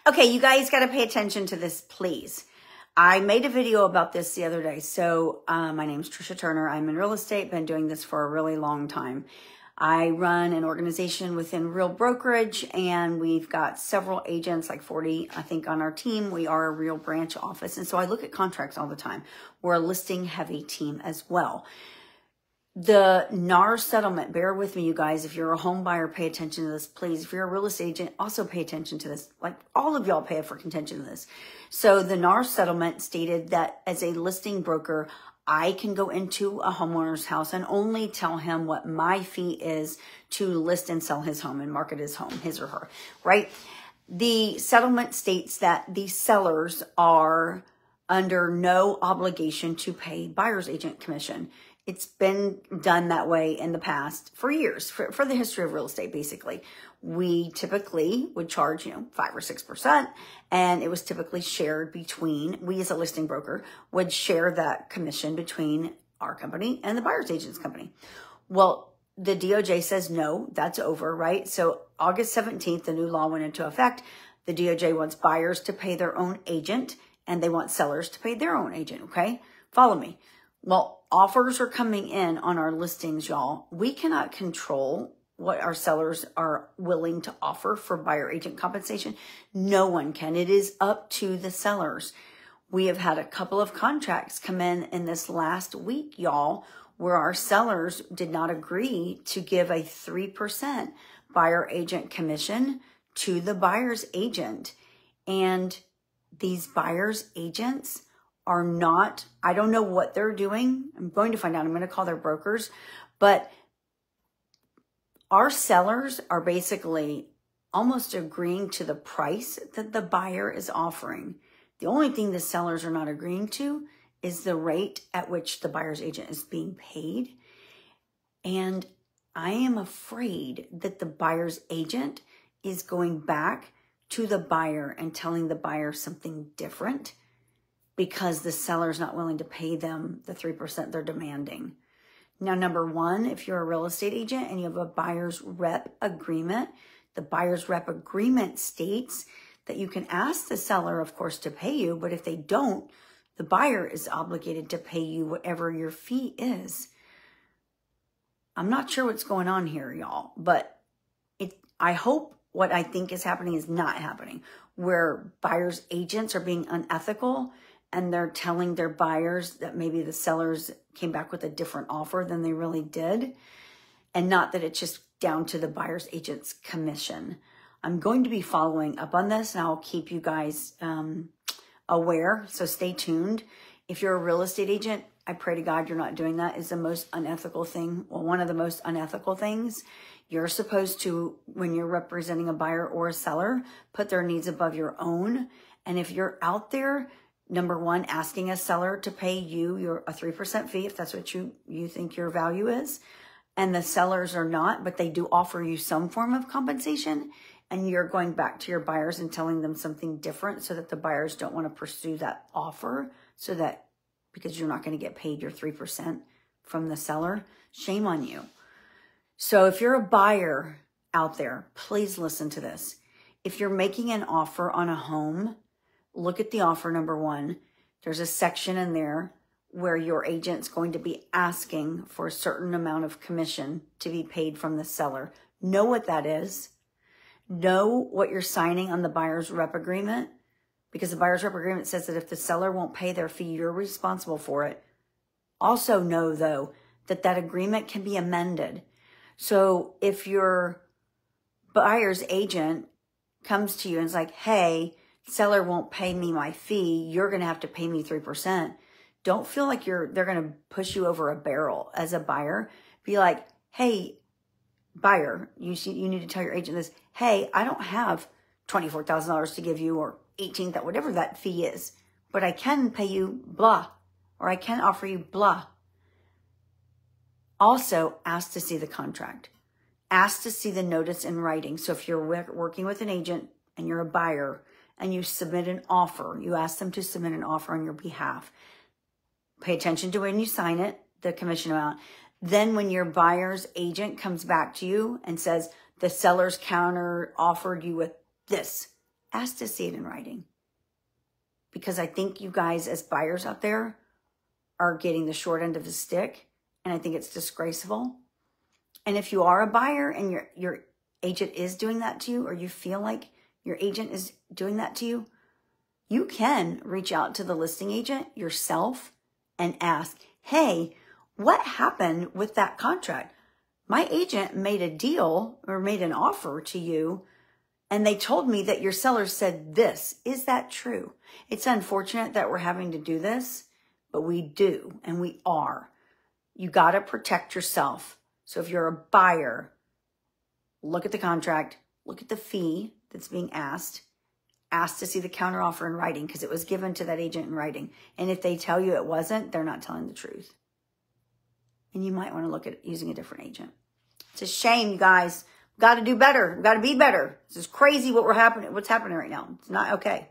Okay, you guys got to pay attention to this, please. I made a video about this the other day. So my name's Tricia Turner. I'm in real estate, been doing this for a really long time. I run an organization within real brokerage, and we've got several agents, like 40, I think, on our team. We are a real branch office. And so I look at contracts all the time. We're a listing heavy team as well. The NAR settlement, bear with me, you guys. If you're a home buyer, pay attention to this, please. If you're a real estate agent, also pay attention to this. Like, all of y'all pay attention to this. So the NAR settlement stated that as a listing broker, I can go into a homeowner's house and only tell him what my fee is to list and sell his home and market his home, his or her, right? The settlement states that the sellers are under no obligation to pay buyer's agent commission. It's been done that way in the past for years, for the history of real estate, basically. We typically would charge, 5 or 6%, and it was typically shared between, we as a listing broker would share that commission between our company and the buyer's agent's company. Well, the DOJ says, no, that's over, right? So August 17th, the new law went into effect. The DOJ wants buyers to pay their own agent, and they want sellers to pay their own agent, okay? Follow me. Well, offers are coming in on our listings, y'all. We cannot control what our sellers are willing to offer for buyer agent compensation. No one can. It is up to the sellers. We have had a couple of contracts come in this last week, y'all, where our sellers did not agree to give a 3% buyer agent commission to the buyer's agent. And these buyer's agents are not, I don't know what they're doing. I'm going to find out. I'm going to call their brokers. But our sellers are basically almost agreeing to the price that the buyer is offering. The only thing the sellers are not agreeing to is the rate at which the buyer's agent is being paid. And I am afraid that the buyer's agent is going back to the buyer and telling the buyer something different, because the seller's not willing to pay them the 3% they're demanding. Now, number one, if you're a real estate agent and you have a buyer's rep agreement, the buyer's rep agreement states that you can ask the seller, of course, to pay you, but if they don't, the buyer is obligated to pay you whatever your fee is. I'm not sure what's going on here, y'all, but I hope what I think is happening is not happening, where buyer's agents are being unethical and they're telling their buyers that maybe the sellers came back with a different offer than they really did, and not that it's just down to the buyer's agent's commission. I'm going to be following up on this, and I'll keep you guys aware, so stay tuned. If you're a real estate agent, I pray to God you're not doing that. It's the most unethical thing. Well, one of the most unethical things. You're supposed to, when you're representing a buyer or a seller, put their needs above your own. And if you're out there, number one, asking a seller to pay you a 3% fee, if that's what you think your value is, and the sellers are not, but they do offer you some form of compensation, and you're going back to your buyers and telling them something different so that the buyers don't want to pursue that offer, so that because you're not going to get paid your 3% from the seller, shame on you. So if you're a buyer out there, please listen to this. If you're making an offer on a home, look at the offer, number one. There's a section in there where your agent's going to be asking for a certain amount of commission to be paid from the seller. Know what that is. Know what you're signing on the buyer's rep agreement, because the buyer's rep agreement says that if the seller won't pay their fee, you're responsible for it. Also know, though, that that agreement can be amended. So if your buyer's agent comes to you and is like, hey, seller won't pay me my fee, you're going to have to pay me 3%. Don't feel like they're going to push you over a barrel as a buyer. Be like, hey, buyer, you need to tell your agent this. Hey, I don't have $24,000 to give you, or $18,000, whatever that fee is, but I can pay you blah, or I can offer you blah. Also, ask to see the contract. Ask to see the notice in writing. So if you're working with an agent and you're a buyer and you submit an offer, you ask them to submit an offer on your behalf. Pay attention to when you sign it, the commission amount. Then when your buyer's agent comes back to you and says, the seller's counter offered you with this, ask to see it in writing. Because I think you guys as buyers out there are getting the short end of the stick, and I think it's disgraceful. And if you are a buyer and your agent is doing that to you, or you feel like your agent is doing that to you, you can reach out to the listing agent yourself and ask, hey, what happened with that contract? My agent made a deal or made an offer to you, and they told me that your seller said this. Is that true? It's unfortunate that we're having to do this, but we do, and we are. You got to protect yourself. So if you're a buyer, look at the contract, look at the fee that's being asked. Ask to see the counteroffer in writing because it was given to that agent in writing. And if they tell you it wasn't, they're not telling the truth. And you might want to look at using a different agent. It's a shame, you guys. We've got to do better. We've got to be better. This is crazy what's happening right now. It's not okay.